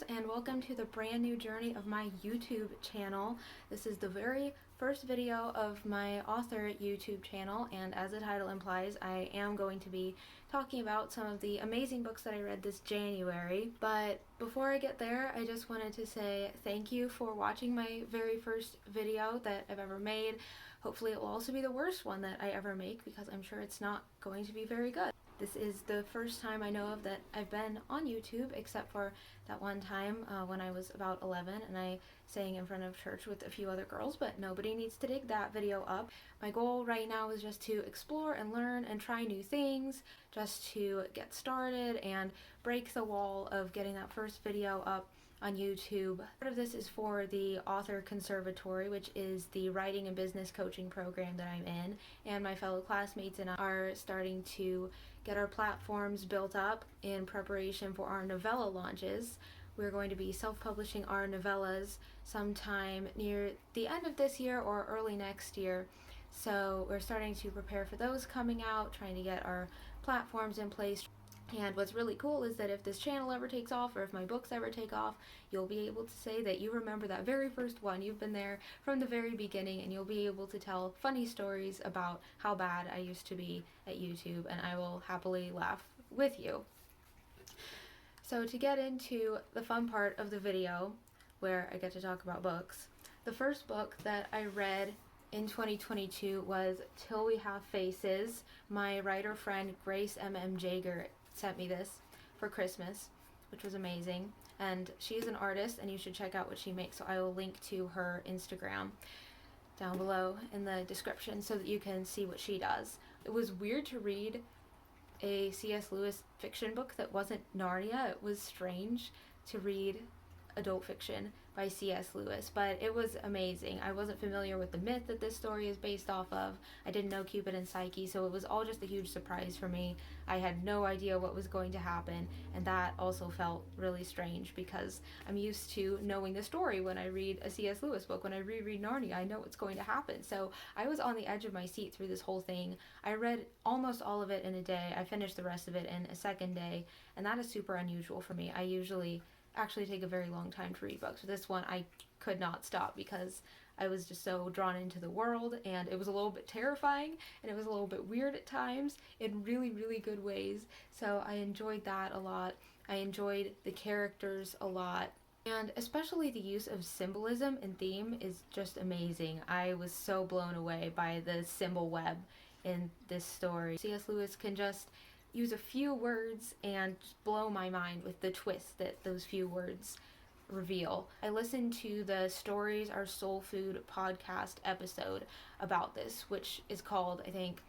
listeners, and welcome to the brand new journey of my YouTube channel. This is the very first video of my author YouTube channel, and as the title implies, I am going to be talking about some of the amazing books that I read this January. But before I get there, I just wanted to say thank you for watching my very first video that I've ever made. Hopefully it will also be the worst one that I ever make, because I'm sure it's not going to be very good. This is the first time I know of that I've been on YouTube, except for that one time when I was about 11 and I sang in front of church with a few other girls, but nobody needs to dig that video up. My goal right now is just to explore and learn and try new things, just to get started and break the wall of getting that first video up on YouTube. Part of this is for the Author Conservatory, which is the writing and business coaching program that I'm in, and my fellow classmates and I are starting to get our platforms built up in preparation for our novella launches. We're going to be self-publishing our novellas sometime near the end of this year or early next year. So we're starting to prepare for those coming out, trying to get our platforms in place. And what's really cool is that if this channel ever takes off, or if my books ever take off, you'll be able to say that you remember that very first one. You've been there from the very beginning, and you'll be able to tell funny stories about how bad I used to be at YouTube, and I will happily laugh with you. So to get into the fun part of the video, where I get to talk about books, the first book that I read in 2022 was Till We Have Faces. My writer friend Grace M.M. Jager sent me this for Christmas, which was amazing, and she's an artist and you should check out what she makes, so I will link to her Instagram down below in the description so that you can see what she does. It was weird to read a C.S. Lewis fiction book that wasn't Narnia. It was strange to read adult fiction by C.S. Lewis, but it was amazing. I wasn't familiar with the myth that this story is based off of. I didn't know Cupid and Psyche, so it was all just a huge surprise for me. I had no idea what was going to happen, and that also felt really strange because I'm used to knowing the story when I read a C.S. Lewis book. When I reread Narnia, I know what's going to happen. So I was on the edge of my seat through this whole thing. I read almost all of it in a day. I finished the rest of it in a second day, and that is super unusual for me. I usually actually take a very long time to read books. This one I could not stop because I was just so drawn into the world, and it was a little bit terrifying and it was a little bit weird at times in really, really good ways. So I enjoyed that a lot. I enjoyed the characters a lot, and especially the use of symbolism and theme is just amazing. I was so blown away by the symbol web in this story. C.S. Lewis can just use a few words and blow my mind with the twist that those few words reveal. I listened to the Stories Are Soul Food podcast episode about this, which is called, I think,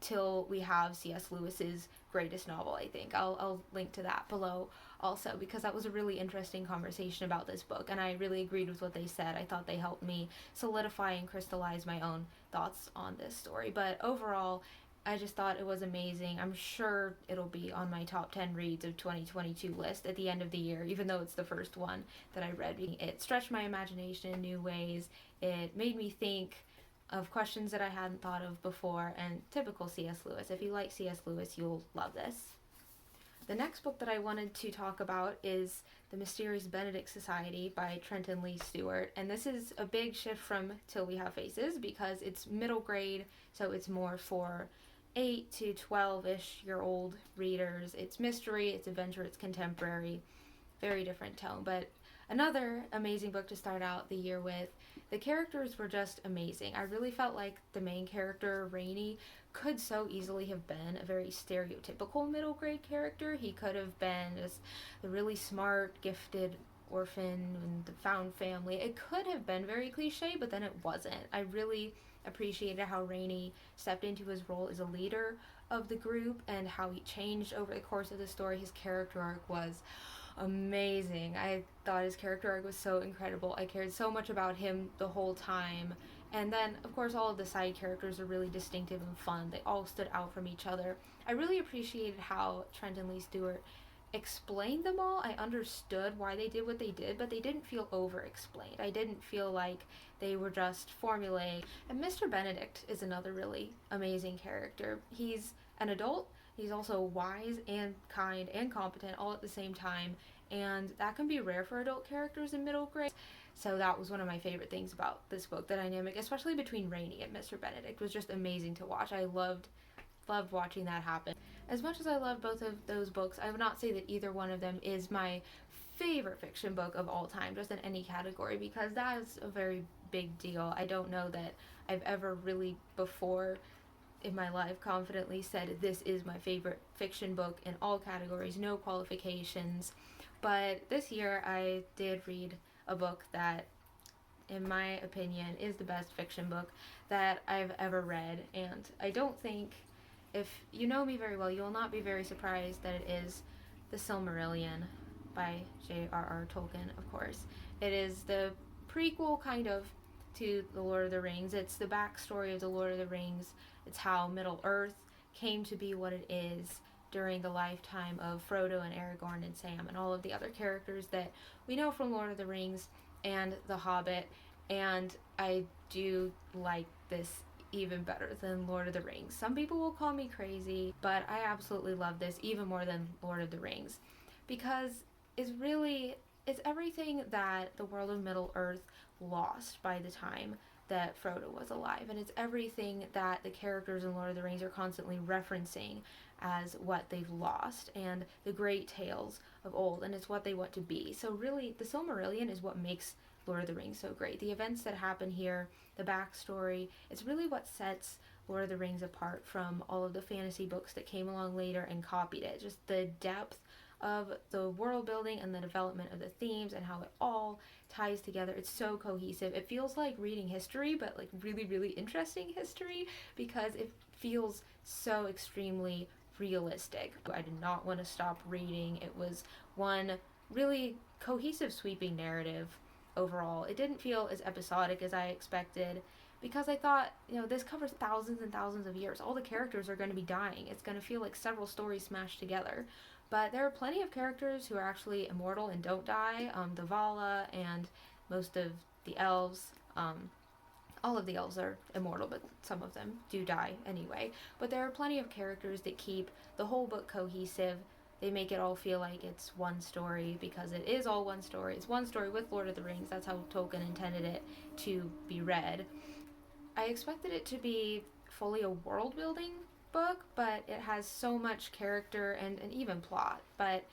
Till We Have C.S. Lewis's greatest novel, I think. I'll link to that below also, because that was a really interesting conversation about this book, and I really agreed with what they said. I thought they helped me solidify and crystallize my own thoughts on this story. But overall, I just thought it was amazing. I'm sure it'll be on my top 10 reads of 2022 list at the end of the year, even though it's the first one that I read. It stretched my imagination in new ways. It made me think of questions that I hadn't thought of before, and typical C.S. Lewis. If you like C.S. Lewis, you'll love this. The next book that I wanted to talk about is The Mysterious Benedict Society by Trenton Lee Stewart, and this is a big shift from Till We Have Faces because it's middle grade, so it's more for 8 to 12-ish year old readers. It's mystery, it's adventure, it's contemporary, very different tone, but another amazing book to start out the year with. The characters were just amazing. I really felt like the main character, Rainey, could so easily have been a very stereotypical middle grade character. He could have been just the really smart, gifted orphan and the found family. It could have been very cliche, but then it wasn't. I really appreciated how Rainey stepped into his role as a leader of the group and how he changed over the course of the story. His character arc was amazing. I thought his character arc was so incredible. I cared so much about him the whole time. And then, of course, all of the side characters are really distinctive and fun. They all stood out from each other. I really appreciated how Trenton Lee Stewart explained them all. I understood why they did what they did, but they didn't feel over-explained. I didn't feel like they were just formulaic. And Mr. Benedict is another really amazing character. He's an adult. He's also wise and kind and competent all at the same time, and that can be rare for adult characters in middle grade. So that was one of my favorite things about this book. The dynamic, especially between Rainy and Mr. Benedict, was just amazing to watch. I loved watching that happen. As much as I love both of those books, I would not say that either one of them is my favorite fiction book of all time, just in any category, because that is a very big deal. I don't know that I've ever really before in my life confidently said this is my favorite fiction book in all categories, no qualifications. But this year I did read a book that, in my opinion, is the best fiction book that I've ever read. And I don't think, if you know me very well, you will not be very surprised that it is The Silmarillion by J.R.R. Tolkien, of course. It is the prequel, kind of, to The Lord of the Rings. It's the backstory of The Lord of the Rings. It's how Middle-earth came to be what it is during the lifetime of Frodo and Aragorn and Sam and all of the other characters that we know from Lord of the Rings and The Hobbit. And I do like this even better than Lord of the Rings. Some people will call me crazy, but I absolutely love this even more than Lord of the Rings, because it's everything that the world of Middle-earth lost by the time that Frodo was alive, and it's everything that the characters in Lord of the Rings are constantly referencing as what they've lost and the great tales of old, and it's what they want to be. So really, the Silmarillion is what makes Lord of the Rings so great. The events that happen here, the backstory, it's really what sets Lord of the Rings apart from all of the fantasy books that came along later and copied it. Just the depth of the world building and the development of the themes and how it all ties together. It's so cohesive. It feels like reading history, but like really, really interesting history, because it feels so extremely realistic. I did not want to stop reading. It was one really cohesive, sweeping narrative overall. It didn't feel as episodic as I expected, because I thought, this covers thousands and thousands of years. All the characters are going to be dying. It's going to feel like several stories smashed together. But there are plenty of characters who are actually immortal and don't die. The Vala and most of the elves. All of the elves are immortal, but some of them do die anyway. But there are plenty of characters that keep the whole book cohesive. They make it all feel like it's one story, because it is all one story. It's one story with Lord of the Rings. That's how Tolkien intended it to be read. I expected it to be fully a world building book, but it has so much character and even plot. But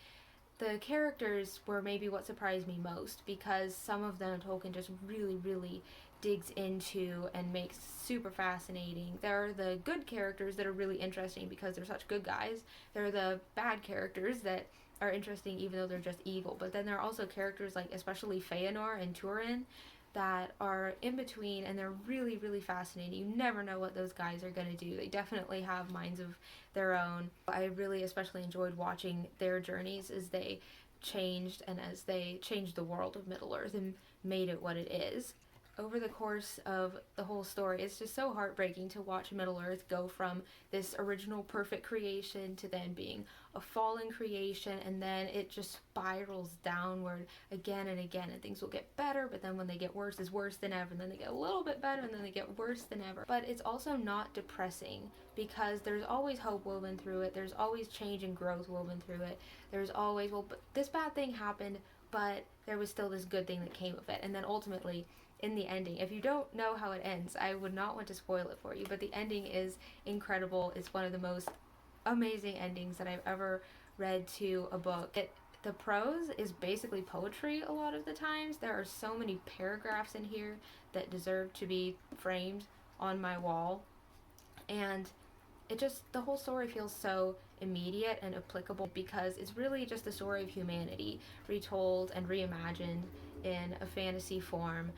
the characters were maybe what surprised me most, because some of them Tolkien just really, really digs into and makes super fascinating. There are the good characters that are really interesting because they're such good guys. There are the bad characters that are interesting even though they're just evil. But then there are also characters like especially Feanor and Turin that are in between, and they're really, really fascinating. You never know what those guys are going to do. They definitely have minds of their own. I really especially enjoyed watching their journeys as they changed and as they changed the world of Middle-earth and made it what it is. Over the course of the whole story, it's just so heartbreaking to watch Middle-earth go from this original perfect creation to then being a fallen creation, and then it just spirals downward again and again, and things will get better, but then when they get worse, it's worse than ever, and then they get a little bit better, and then they get worse than ever. But it's also not depressing, because there's always hope woven through it. There's always change and growth woven through it. There's always, well, but this bad thing happened, but there was still this good thing that came of it. And then ultimately, in the ending, if you don't know how it ends, I would not want to spoil it for you, but the ending is incredible. It's one of the most amazing endings that I've ever read to a book. The prose is basically poetry a lot of the times. There are so many paragraphs in here that deserve to be framed on my wall, and the whole story feels so immediate and applicable, because it's really just the story of humanity retold and reimagined in a fantasy form.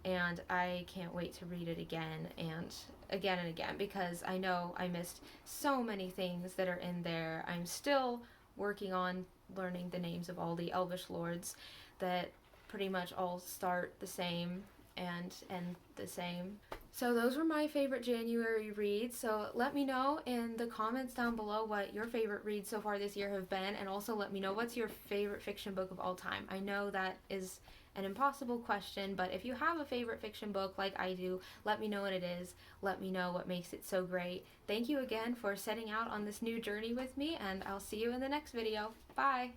And I can't wait to read it again and again, because I know I missed so many things that are in there. I'm still working on learning the names of all the Elvish lords that pretty much all start the same and end the same. So those were my favorite January reads. So let me know in the comments down below what your favorite reads so far this year have been, and also let me know what's your favorite fiction book of all time. I know that is an impossible question, but if you have a favorite fiction book like I do, let me know what it is. Let me know what makes it so great. Thank you again for setting out on this new journey with me, and I'll see you in the next video. Bye!